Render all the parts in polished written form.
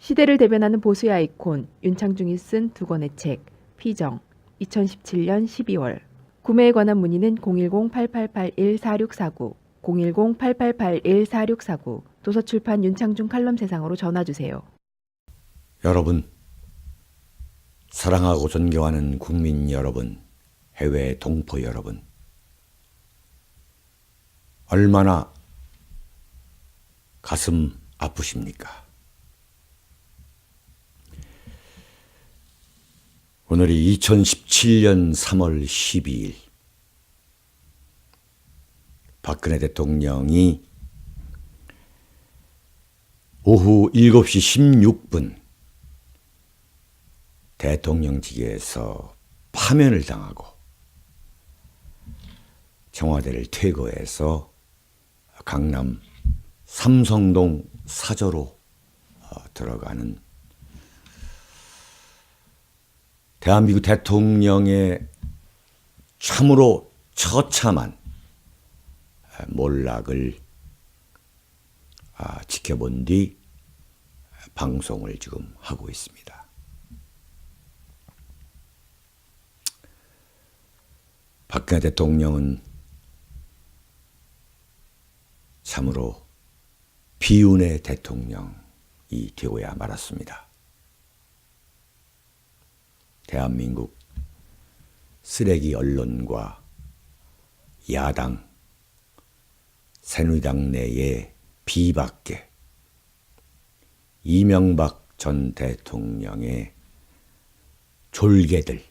시대를 대변하는 보수의 아이콘 윤창중이 쓴 두 권의 책 피정 2017년 12월 구매에 관한 문의는 010-8881-4649 010-8881-4649 도서출판 윤창중 칼럼 세상으로 전화주세요. 여러분, 사랑하고 존경하는 국민 여러분, 해외 동포 여러분, 얼마나 가슴 아프십니까? 오늘이 2017년 3월 12일 박근혜 대통령이 오후 7시 16분 대통령직에서 파면을 당하고 청와대를 퇴거해서 강남 삼성동 사저로 들어가는 대한민국 대통령의 참으로 처참한 몰락을 지켜본 뒤 방송을 지금 하고 있습니다. 박근혜 대통령은 참으로 비운의 대통령이 되어야 말았습니다. 대한민국 쓰레기 언론과 야당, 새누리당 내의 비박계, 이명박 전 대통령의 졸개들,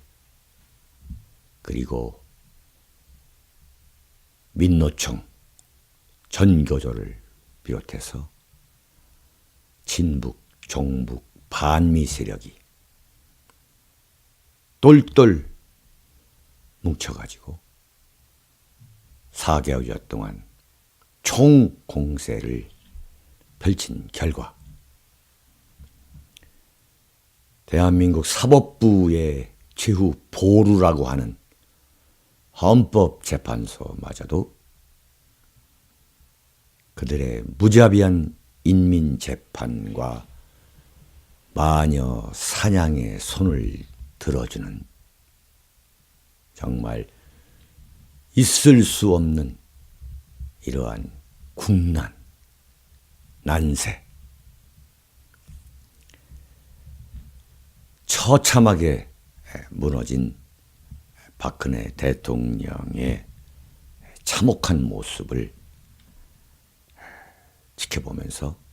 그리고 민노총, 전교조를 비롯해서 친북, 종북, 반미 세력이 똘똘 뭉쳐가지고 4개월여 동안 총공세를 펼친 결과 대한민국 사법부의 최후 보루라고 하는 헌법재판소마저도 그들의 무자비한 인민재판과 마녀 사냥의 손을 들어주는 정말 있을 수 없는 이러한 국난, 난세, 처참하게 무너진 박근혜 대통령의 참혹한 모습을 지켜보면서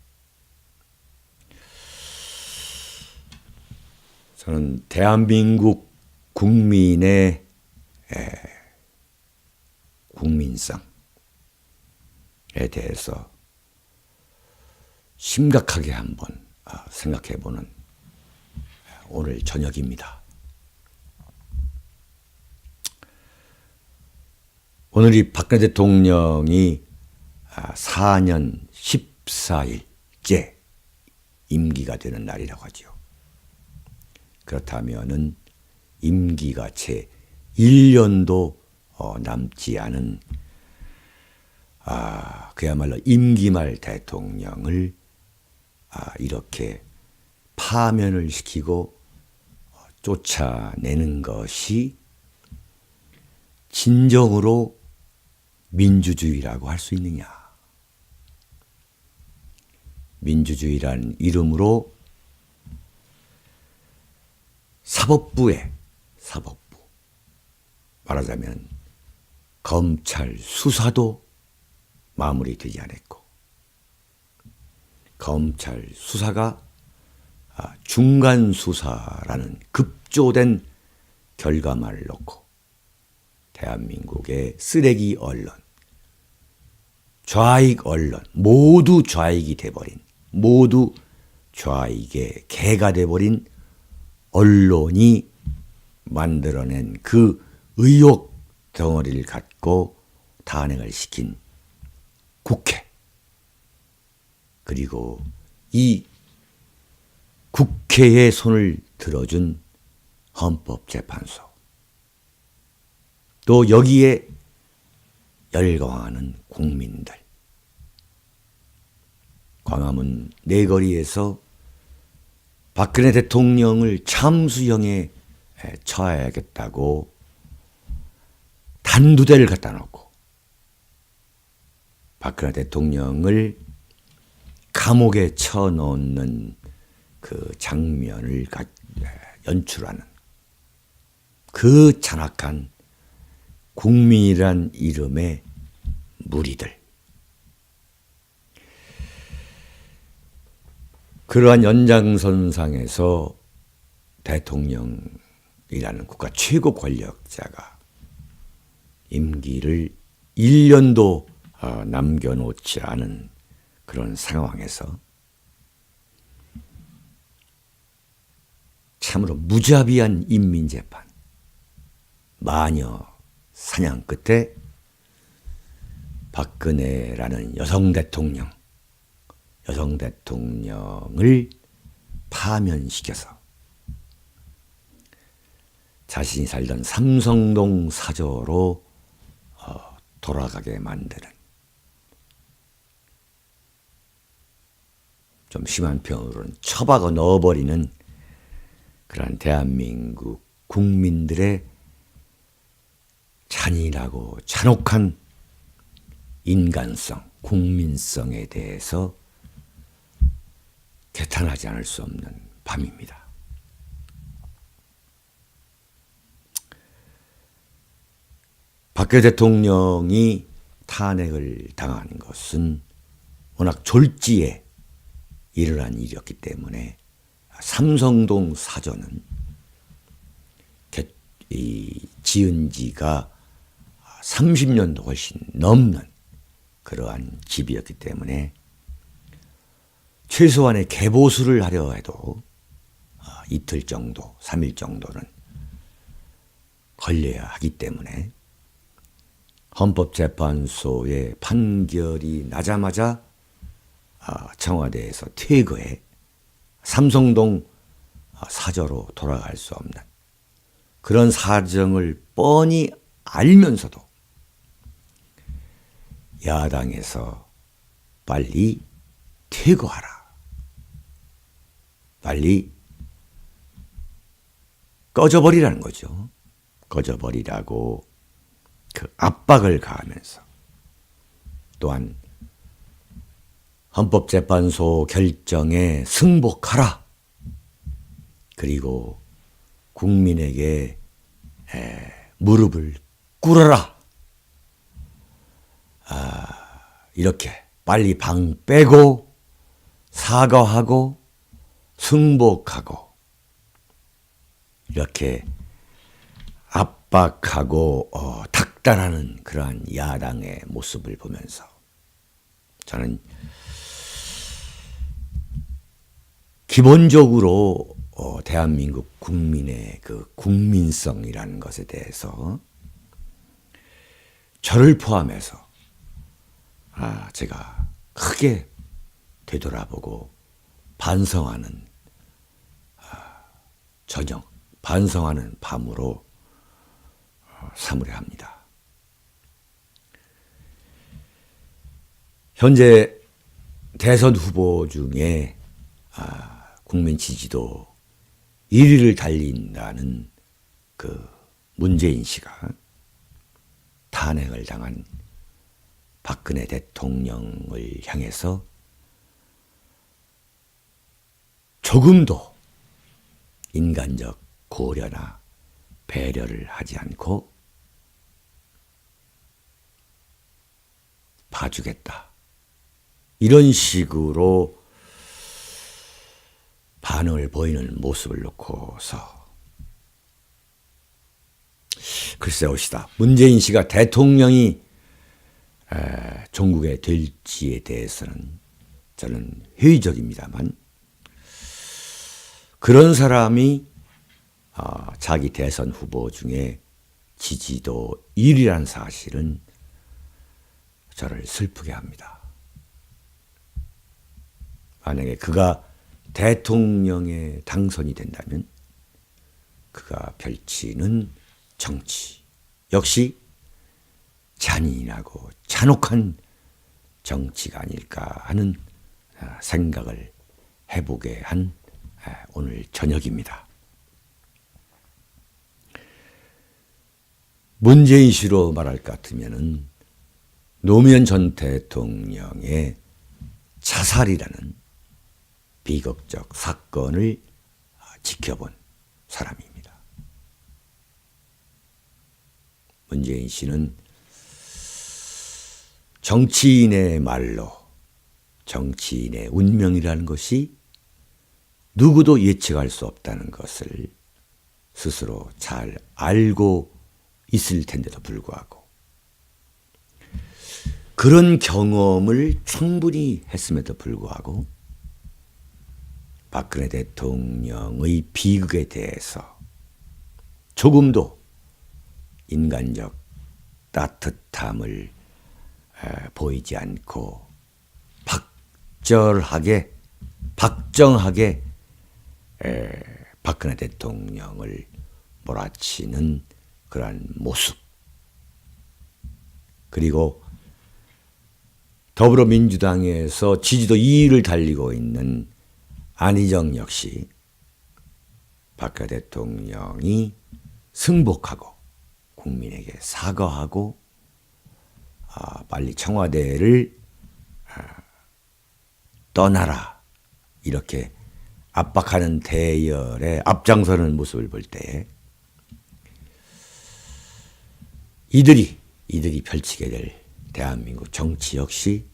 저는 대한민국 국민의 국민성에 대해서 심각하게 한번 생각해보는 오늘 저녁입니다. 오늘이 박근혜 대통령이 4년 14일째 임기가 되는 날이라고 하죠. 그렇다면은 임기가 채 1년도 남지 않은 그야말로 임기말 대통령을 이렇게 파면을 시키고 쫓아내는 것이 진정으로 민주주의라고 할 수 있느냐. 민주주의란 이름으로 사법부 말하자면 검찰 수사도 마무리되지 않았고 검찰 수사가 중간 수사라는 급조된 결과만을 놓고 대한민국의 쓰레기 언론, 좌익 언론 모두 좌익이 돼버린, 모두 좌익의 개가 돼버린 언론이 만들어낸 그 의혹 덩어리를 갖고 탄핵을 시킨 국회, 그리고 이 국회의 손을 들어준 헌법재판소, 또 여기에 열광하는 국민들, 광화문 내거리에서 박근혜 대통령을 참수형에 처해야겠다고 단두대를 갖다 놓고 박근혜 대통령을 감옥에 쳐넣는 그 장면을 연출하는 그 잔악한 국민이란 이름의 무리들. 그러한 연장선상에서 대통령이라는 국가 최고 권력자가 임기를 1년도 남겨놓지 않은 그런 상황에서 참으로 무자비한 인민재판, 마녀 사냥 끝에 박근혜라는 여성 대통령을 파면시켜서 자신이 살던 삼성동 사저로 돌아가게 만드는, 좀 심한 표현으로는 처박아 넣어버리는 그런 대한민국 국민들의 잔인하고 잔혹한 인간성, 국민성에 대해서 개탄하지 않을 수 없는 밤입니다. 박근혜 대통령이 탄핵을 당하는 것은 워낙 졸지에 일어난 일이었기 때문에 삼성동 사저는 지은 지가 30년도 훨씬 넘는 그러한 집이었기 때문에 최소한의 개보수를 하려 해도 이틀 정도, 3일 정도는 걸려야 하기 때문에 헌법재판소의 판결이 나자마자 청와대에서 퇴거해 삼성동 사저로 돌아갈 수 없는 그런 사정을 뻔히 알면서도 야당에서 빨리 퇴거하라, 빨리 꺼져버리라는 거죠. 꺼져버리라고 그 압박을 가하면서, 또한 헌법재판소 결정에 승복하라, 그리고 국민에게 무릎을 꿇어라, 이렇게 빨리 방 빼고 사과하고 승복하고 이렇게 압박하고 닥달하는 그러한 야당의 모습을 보면서 저는 기본적으로 대한민국 국민의 그 국민성이라는 것에 대해서 저를 포함해서 제가 크게 되돌아보고 반성하는 저녁, 반성하는 밤으로 삼으려 합니다. 현재 대선 후보 중에 국민 지지도 1위를 달린다는 그 문재인 씨가 탄핵을 당한 박근혜 대통령을 향해서 조금도 인간적 고려나 배려를 하지 않고 봐주겠다, 이런 식으로 반응을 보이는 모습을 놓고서 글쎄 옵시다. 문재인 씨가 대통령이 종국에 될지에 대해서는 저는 회의적입니다만, 그런 사람이 자기 대선 후보 중에 지지도 1위라는 사실은 저를 슬프게 합니다. 만약에 그가 대통령에 당선이 된다면 그가 펼치는 정치 역시 잔인하고 잔혹한 정치가 아닐까 하는 생각을 해보게 한 오늘 저녁입니다. 문재인 씨로 말할 것 같으면은 노무현 전 대통령의 자살이라는 비극적 사건을 지켜본 사람입니다. 문재인 씨는 정치인의 말로 정치인의 운명이라는 것이 누구도 예측할 수 없다는 것을 스스로 잘 알고 있을 텐데도 불구하고 그런 경험을 충분히 했음에도 불구하고 박근혜 대통령의 비극에 대해서 조금도 인간적 따뜻함을 보이지 않고 박정하게 박근혜 대통령을 몰아치는 그러한 모습, 그리고 더불어민주당에서 지지도 2위를 달리고 있는 안희정 역시 박근혜 대통령이 승복하고 국민에게 사과하고 빨리 청와대를 떠나라 이렇게 압박하는 대열에 앞장서는 모습을 볼 때 이들이 펼치게 될 대한민국 정치 역시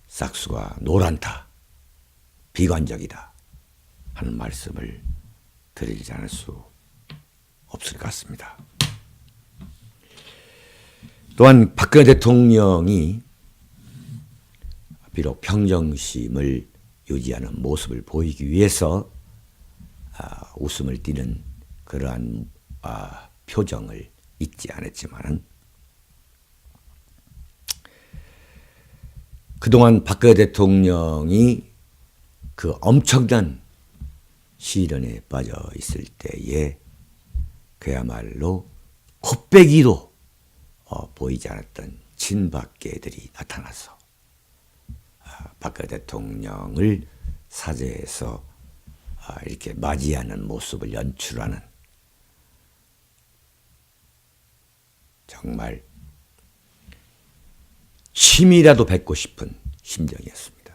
싹수가 노란다, 비관적이다 하는 말씀을 드리지 않을 수 없을 것 같습니다. 또한 박근혜 대통령이 비록 평정심을 유지하는 모습을 보이기 위해서 웃음을 띠는 그러한 표정을 잊지 않았지만은 그동안 박근혜 대통령이 그 엄청난 시련에 빠져 있을 때에 그야말로 코빼기도 보이지 않았던 친박계들이 나타나서 박근혜 대통령을 사제에서 이렇게 맞이하는 모습을 연출하는 정말 침이라도 뱉고 싶은 심정이었습니다.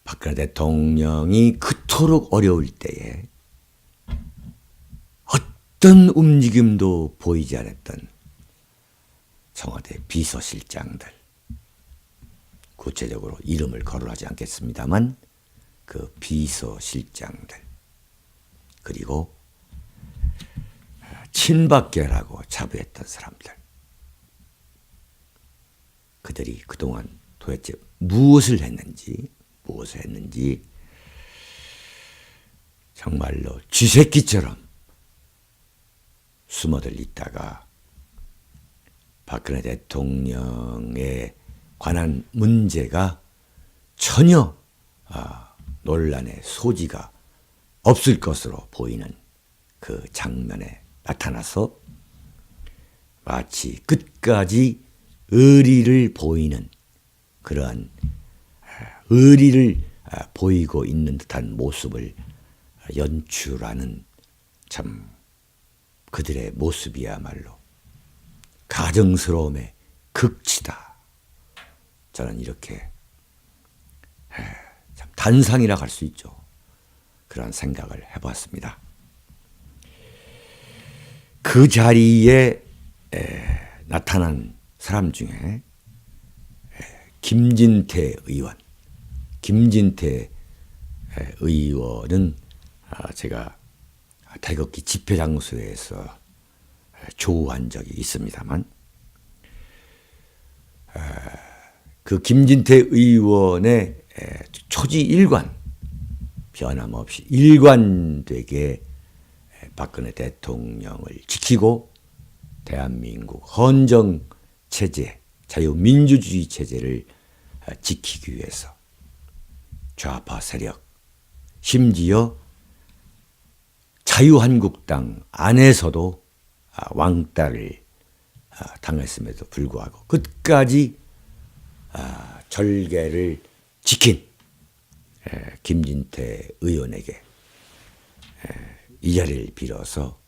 박근혜 대통령이 그토록 어려울 때에 어떤 움직임도 보이지 않았던 청와대 비서실장들, 구체적으로 이름을 거론하지 않겠습니다만 그 비서실장들, 그리고 친박계라고 자부했던 사람들, 그들이 그동안 도대체 무엇을 했는지 정말로 쥐새끼처럼 숨어들 있다가 박근혜 대통령에 관한 문제가 전혀 논란의 소지가 없을 것으로 보이는 그 장면에 나타나서 마치 끝까지 의리를 보이는 그러한 의리를 보이고 있는 듯한 모습을 연출하는 참 그들의 모습이야말로 가증스러움의 극치다. 저는 이렇게 참 단상이라 할 수 있죠. 그런 생각을 해봤습니다. 그 자리에 나타난 사람 중에 김진태 의원은 제가 태극기 집회 장소에서 조우한 적이 있습니다만 그 김진태 의원의 초지일관, 변함없이 일관되게 박근혜 대통령을 지키고 대한민국 헌정 체제, 자유민주주의 체제를 지키기 위해서 좌파 세력, 심지어 자유한국당 안에서도 왕따를 당했음에도 불구하고 끝까지 절개를 지킨 김진태 의원에게 이 자리를 빌어서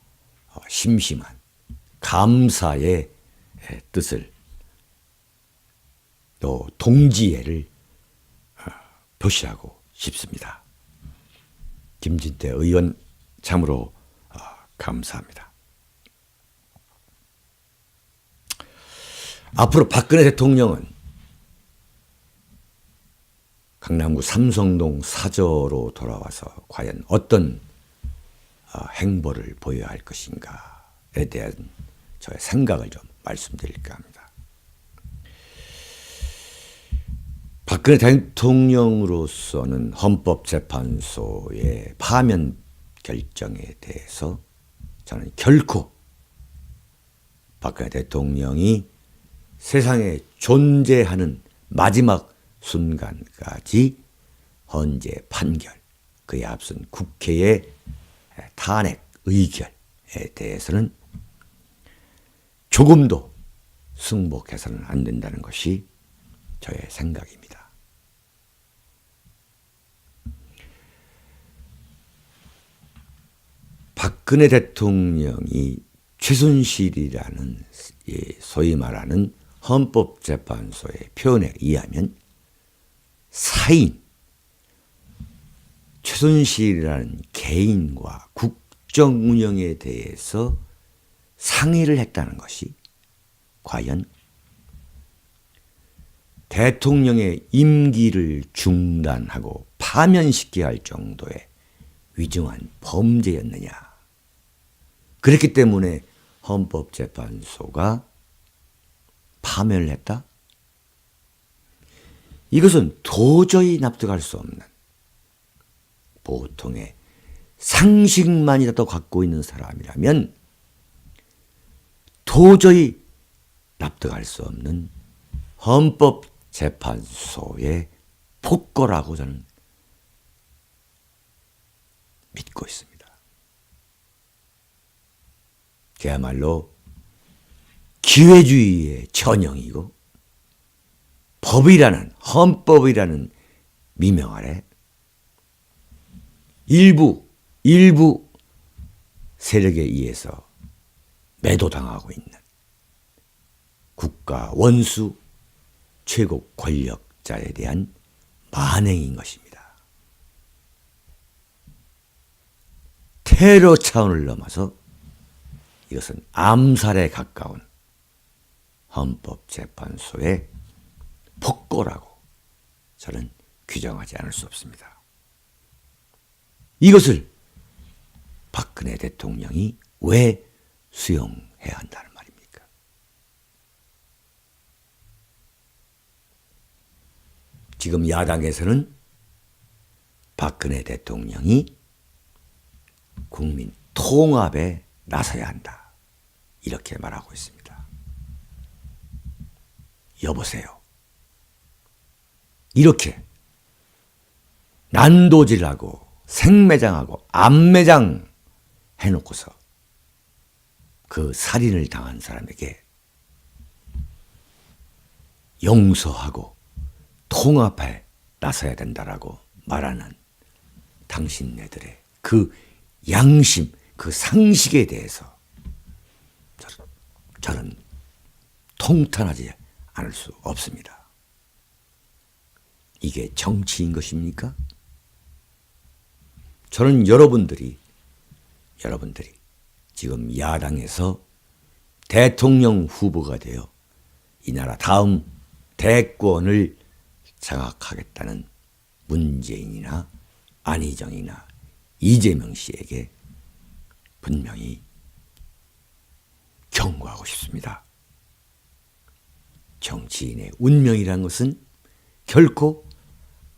심심한 감사의 뜻을 또 동지애를 표시하고 싶습니다. 김진태 의원 참으로 감사합니다. 앞으로 박근혜 대통령은 강남구 삼성동 사저로 돌아와서 과연 어떤 행보를 보여야 할 것인가에 대한 저의 생각을 좀 말씀드릴까 합니다. 박근혜 대통령으로서는 헌법재판소의 파면 결정에 대해서 저는 결코 박근혜 대통령이 세상에 존재하는 마지막 순간까지 헌재 판결, 그에 앞선 국회의 탄핵 의결에 대해서는 조금도 승복해서는 안 된다는 것이 저의 생각입니다. 박근혜 대통령이 최순실이라는 소위 말하는 헌법재판소의 표현에 의하면 사인, 최순실이라는 개인과 국정 운영에 대해서 상의를 했다는 것이 과연 대통령의 임기를 중단하고 파면시켜야 할 정도의 위중한 범죄였느냐. 그렇기 때문에 헌법재판소가 파면을 했다? 이것은 도저히 납득할 수 없는, 보통의 상식만이라도 갖고 있는 사람이라면 도저히 납득할 수 없는 헌법재판소의 폭거라고 저는 믿고 있습니다. 그야말로 기회주의의 전형이고 법이라는, 헌법이라는 미명 아래 일부 세력에 의해서 매도당하고 있는 국가 원수 최고 권력자에 대한 만행인 것입니다. 테러 차원을 넘어서 이것은 암살에 가까운 헌법재판소의 폭거라고 저는 규정하지 않을 수 없습니다. 이것을 박근혜 대통령이 왜 수용해야 한다는 말입니까? 지금 야당에서는 박근혜 대통령이 국민 통합에 나서야 한다, 이렇게 말하고 있습니다. 여보세요. 이렇게 난도질하고 생매장하고 암매장 해놓고서 그 살인을 당한 사람에게 용서하고 통합에 나서야 된다라고 말하는 당신네들의 그 양심, 그 상식에 대해서 저는 통탄하지 않을 수 없습니다. 이게 정치인 것입니까? 저는 여러분들이 지금 야당에서 대통령 후보가 되어 이 나라 다음 대권을 장악하겠다는 문재인이나 안희정이나 이재명 씨에게 분명히 경고하고 싶습니다. 정치인의 운명이란 것은 결코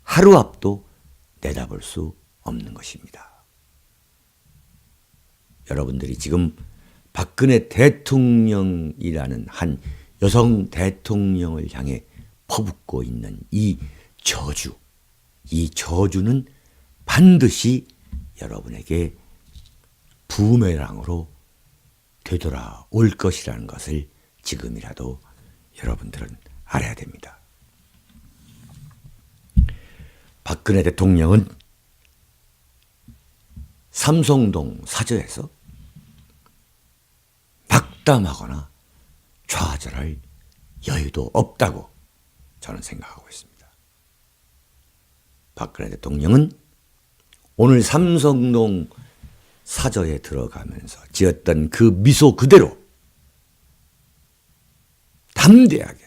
하루 앞도 내다볼 수 없는 것입니다. 여러분들이 지금 박근혜 대통령이라는 한 여성 대통령을 향해 퍼붓고 있는 이 저주는 반드시 여러분에게 부메랑으로 되돌아올 것이라는 것을 지금이라도 여러분들은 알아야 됩니다. 박근혜 대통령은 삼성동 사저에서 낙담하거나 좌절할 여유도 없다고 저는 생각하고 있습니다. 박근혜 대통령은 오늘 삼성동 사저에 들어가면서 지었던 그 미소 그대로 담대하게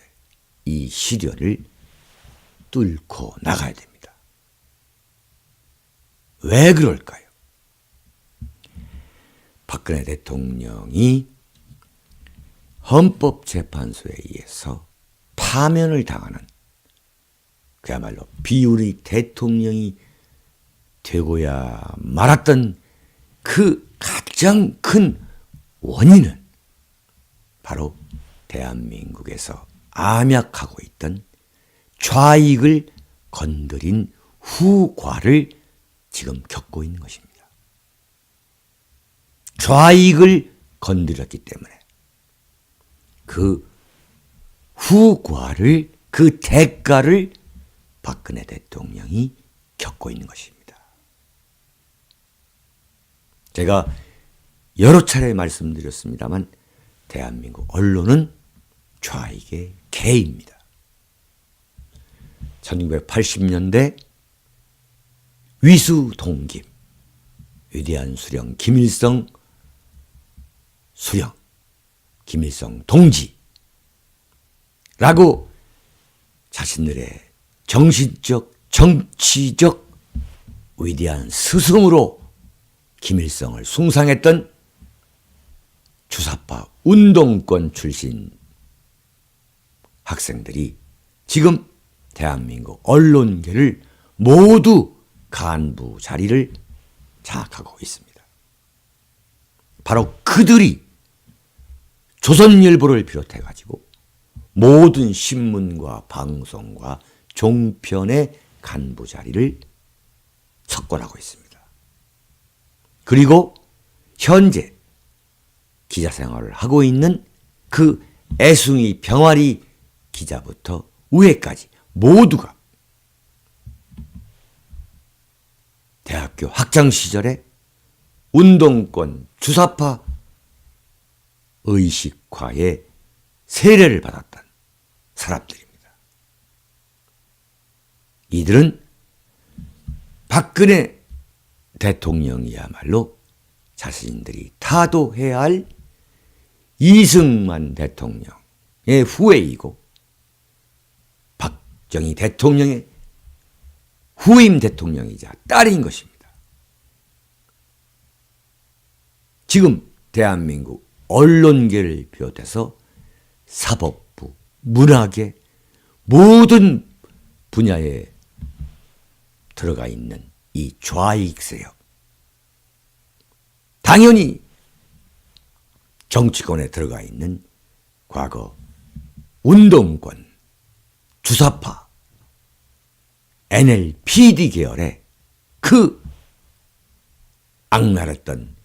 이 시련을 뚫고 나가야 됩니다. 왜 그럴까요? 박근혜 대통령이 헌법재판소에 의해서 파면을 당하는 그야말로 비운의 대통령이 되고야 말았던 그 가장 큰 원인은 바로 대한민국에서 암약하고 있던 좌익을 건드린 후과를 지금 겪고 있는 것입니다. 좌익을 건드렸기 때문에 그 후과를, 그 대가를 박근혜 대통령이 겪고 있는 것입니다. 제가 여러 차례 말씀드렸습니다만 대한민국 언론은 좌익의 개입니다. 1980년대 위수 동김, 위대한 수령 김일성 수령, 김일성 동지라고 자신들의 정신적, 정치적 위대한 스승으로 김일성을 숭상했던 주사파 운동권 출신 학생들이 지금 대한민국 언론계를 모두 간부 자리를 장악하고 있습니다. 바로 그들이 조선일보를 비롯해가지고 모든 신문과 방송과 종편의 간부 자리를 석권하고 있습니다. 그리고 현재 기자 생활을 하고 있는 그 애숭이 병아리 기자부터 위에까지 모두가 대학교 학창 시절에 운동권 주사파 의식화의 세례를 받았던 사람들입니다. 이들은 박근혜 대통령이야말로 자신들이 타도해야 할 이승만 대통령의 후예이고 박정희 대통령의 후임 대통령이자 딸인 것입니다. 지금 대한민국 언론계를 비롯해서 사법부, 문화계 모든 분야에 들어가 있는 이 좌익 세력, 당연히 정치권에 들어가 있는 과거 운동권, 주사파, NLPD 계열의 그 악랄했던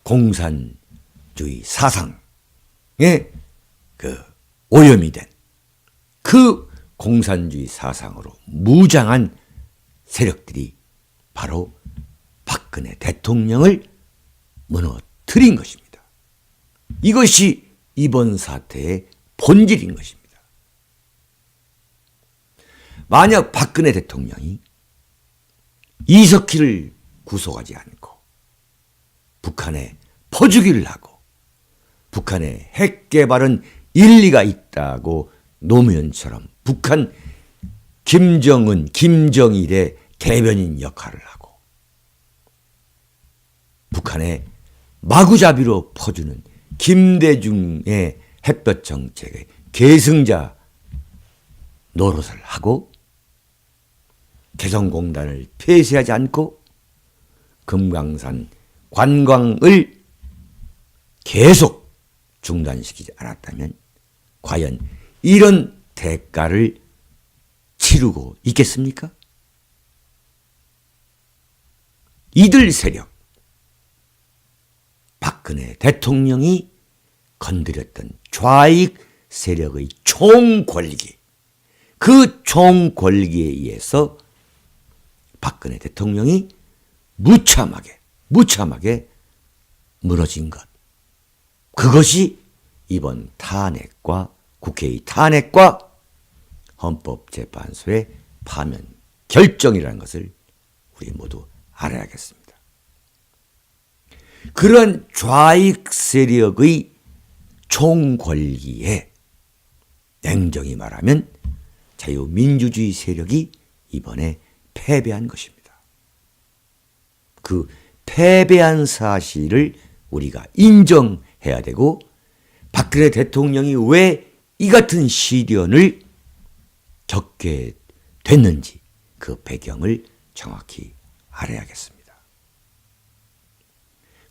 공산주의 사상에 그 오염이 된 그 공산주의 사상으로 무장한 세력들이 바로 박근혜 대통령을 무너뜨린 것입니다. 이것이 이번 사태의 본질인 것입니다. 만약 박근혜 대통령이 이석희를 구속하지 않고 북한에 퍼주기를 하고 북한의 핵 개발은 일리가 있다고 노무현처럼 북한 김정은, 김정일의 대변인 역할을 하고 북한의 마구잡이로 퍼주는 김대중의 햇볕 정책의 계승자 노릇을 하고 개성공단을 폐쇄하지 않고 금강산 관광을 계속 중단시키지 않았다면 과연 이런 대가를 치르고 있겠습니까? 이들 세력, 박근혜 대통령이 건드렸던 좌익 세력의 총권기, 그 총권기에 의해서 박근혜 대통령이 무참하게 무너진 것. 그것이 이번 탄핵과 국회의 탄핵과 헌법재판소의 파면 결정이라는 것을 우리 모두 알아야겠습니다. 그런 좌익 세력의 총권기에 냉정히 말하면 자유민주주의 세력이 이번에 패배한 것입니다. 그 패배한 사실을 우리가 인정해야 되고, 박근혜 대통령이 왜 이 같은 시련을 겪게 됐는지 그 배경을 정확히 알아야겠습니다.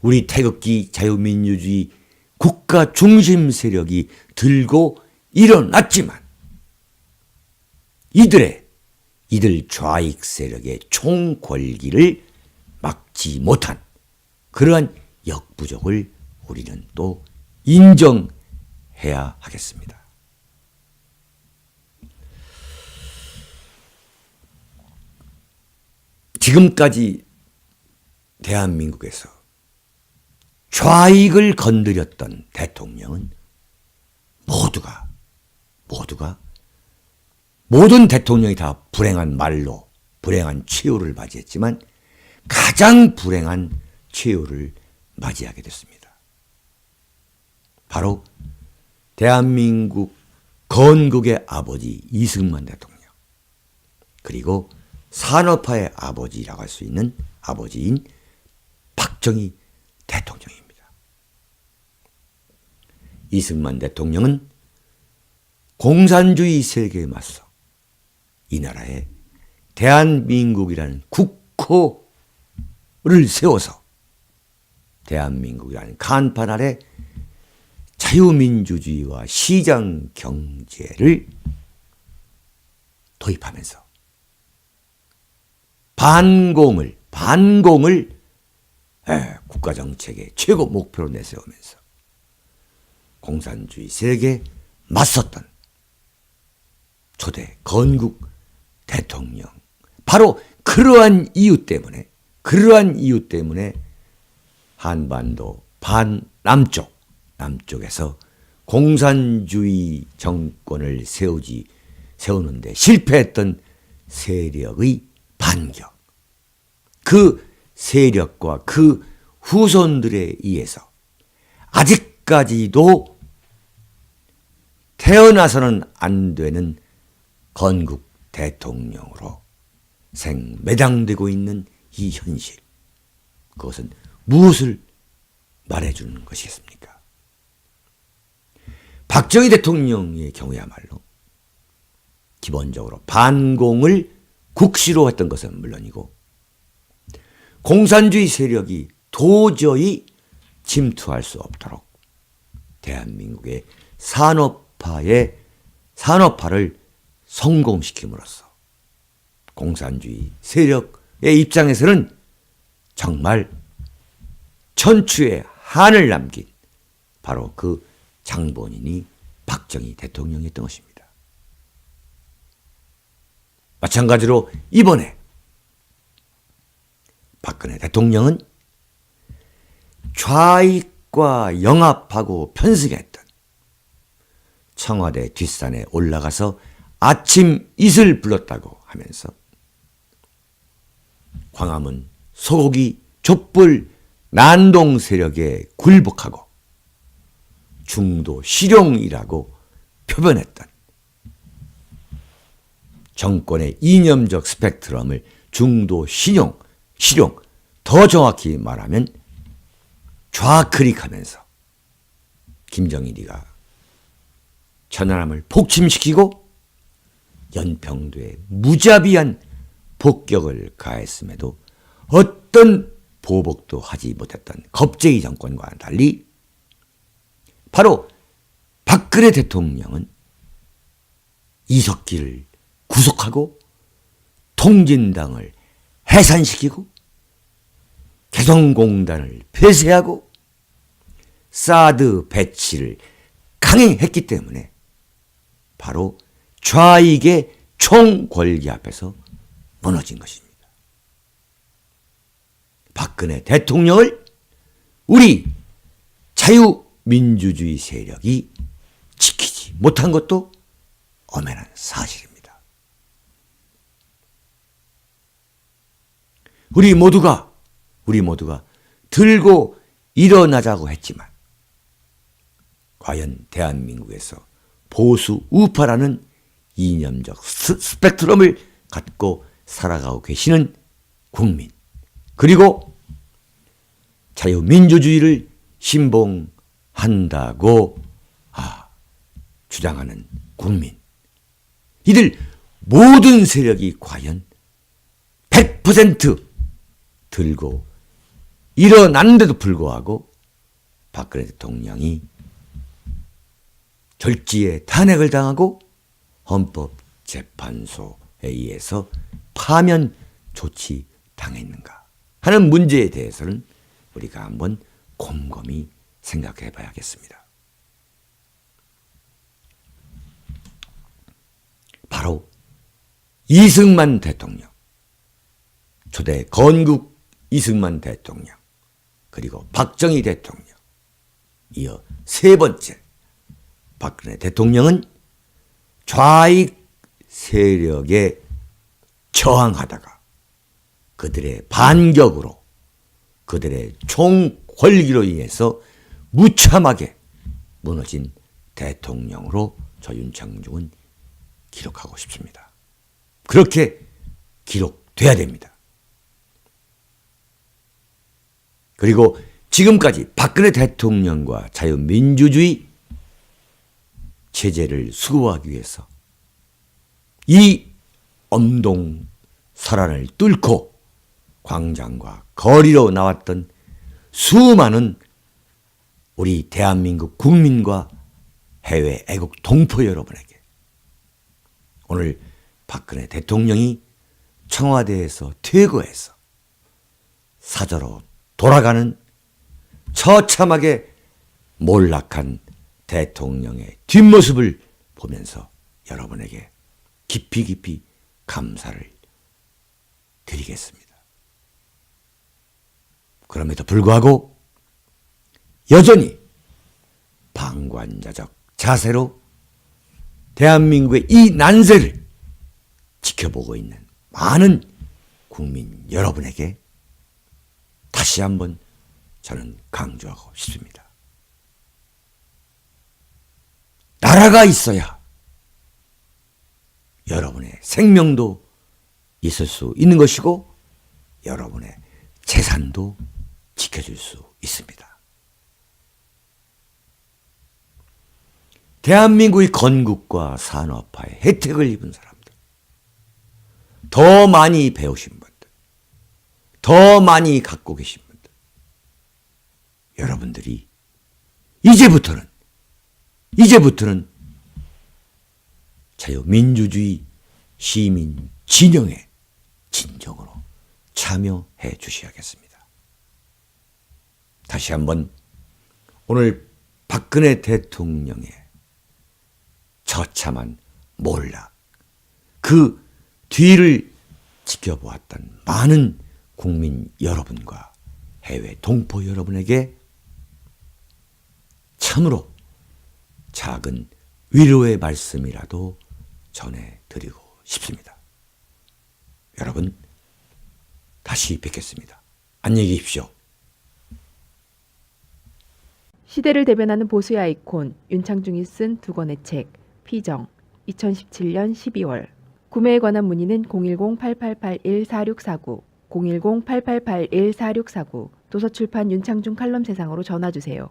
우리 태극기 자유민주주의 국가 중심 세력이 들고 일어났지만 이들 좌익 세력의 총궐기를 막지 못한 그러한 역부족을 우리는 또 인정해야 하겠습니다. 지금까지 대한민국에서 좌익을 건드렸던 대통령은 모든 대통령이 다 불행한 말로 불행한 최후를 맞이했지만 가장 불행한 최후를 맞이하게 됐습니다. 바로 대한민국 건국의 아버지 이승만 대통령, 그리고 산업화의 아버지라고 할 수 있는 아버지인 박정희 대통령입니다. 이승만 대통령은 공산주의 세력에 맞서 이 나라에 대한민국이라는 국호를 세워서 대한민국이라는 간판 아래 자유민주주의와 시장 경제를 도입하면서 반공을 국가정책의 최고 목표로 내세우면서 공산주의 세력에 맞섰던 초대 건국 대통령, 바로 그러한 이유 때문에 한반도 남쪽에서 공산주의 정권을 세우는데 실패했던 세력의 반격, 그 세력과 그 후손들에 의해서 아직까지도 태어나서는 안 되는 건국 대통령으로 생매장되고 있는 이 현실, 그것은 무엇을 말해주는 것이겠습니까? 박정희 대통령의 경우야말로 기본적으로 반공을 국시로 했던 것은 물론이고 공산주의 세력이 도저히 침투할 수 없도록 대한민국의 산업화를 성공시킴으로써 공산주의 세력의 입장에서는 정말 천추의 한을 남긴 바로 그 장본인이 박정희 대통령이었던 것입니다. 마찬가지로 이번에 박근혜 대통령은 좌익과 영합하고 편승했던 청와대 뒷산에 올라가서 아침 이슬 불렀다고 하면서 광화문 소고기 촛불 난동 세력에 굴복하고 중도 실용이라고 표현했던 정권의 이념적 스펙트럼을 중도 실용, 더 정확히 말하면 좌클릭하면서 김정일이가 천안함을 폭침시키고 연평도에 무자비한 폭격을 가했음에도 어떤 보복도 하지 못했던 겁쟁이 정권과는 달리 바로 박근혜 대통령은 이석기를 구속하고 통진당을 해산시키고 개성공단을 폐쇄하고 사드 배치를 강행했기 때문에 바로 좌익의 총궐기 앞에서 무너진 것입니다. 박근혜 대통령을 우리 자유민주주의 세력이 지키지 못한 것도 엄연한 사실입니다. 우리 모두가 들고 일어나자고 했지만 과연 대한민국에서 보수 우파라는 이념적 스펙트럼을 갖고 살아가고 계시는 국민, 그리고 자유민주주의를 신봉한다고 주장하는 국민, 이들 모든 세력이 과연 100% 들고 일어났는데도 불구하고 박근혜 대통령이 결지에 탄핵을 당하고 헌법재판소에 의해서 파면 조치당했는가 하는 문제에 대해서는 우리가 한번 곰곰이 생각해 봐야겠습니다. 바로 이승만 대통령, 초대 건국 이승만 대통령, 그리고 박정희 대통령, 이어 세 번째 박근혜 대통령은 좌익 세력에 저항하다가 그들의 반격으로, 그들의 총궐기로 인해서 무참하게 무너진 대통령으로 저 윤창중은 기록하고 싶습니다. 그렇게 기록돼야 됩니다. 그리고 지금까지 박근혜 대통령과 자유민주주의 체제를 수호하기 위해서 이 엄동설안을 뚫고 광장과 거리로 나왔던 수많은 우리 대한민국 국민과 해외 애국 동포 여러분에게 오늘 박근혜 대통령이 청와대에서 퇴거해서 사저로 돌아가는 처참하게 몰락한 대통령의 뒷모습을 보면서 여러분에게 깊이 감사를 드리겠습니다. 그럼에도 불구하고 여전히 방관자적 자세로 대한민국의 이 난세를 지켜보고 있는 많은 국민 여러분에게 다시 한번 저는 강조하고 싶습니다. 나라가 있어야 여러분의 생명도 있을 수 있는 것이고 여러분의 재산도 지켜줄 수 있습니다. 대한민국의 건국과 산업화에 혜택을 입은 사람들, 더 많이 배우신 분들, 더 많이 갖고 계신 분들, 여러분들이 이제부터는 자유민주주의 시민 진영에 진정으로 참여해 주셔야겠습니다. 다시 한번 오늘 박근혜 대통령의 처참한 몰락, 그 뒤를 지켜보았던 많은 국민 여러분과 해외 동포 여러분에게 참으로 작은 위로의 말씀이라도 전해드리고 싶습니다. 여러분, 다시 뵙겠습니다. 안녕히 계십시오. 시대를 대변하는 보수의 아이콘 윤창중이 쓴 두 권의 책 피정 2017년 12월 구매에 관한 문의는 010-8881-4649 010-8881-4649 도서출판 윤창중 칼럼 세상으로 전화주세요.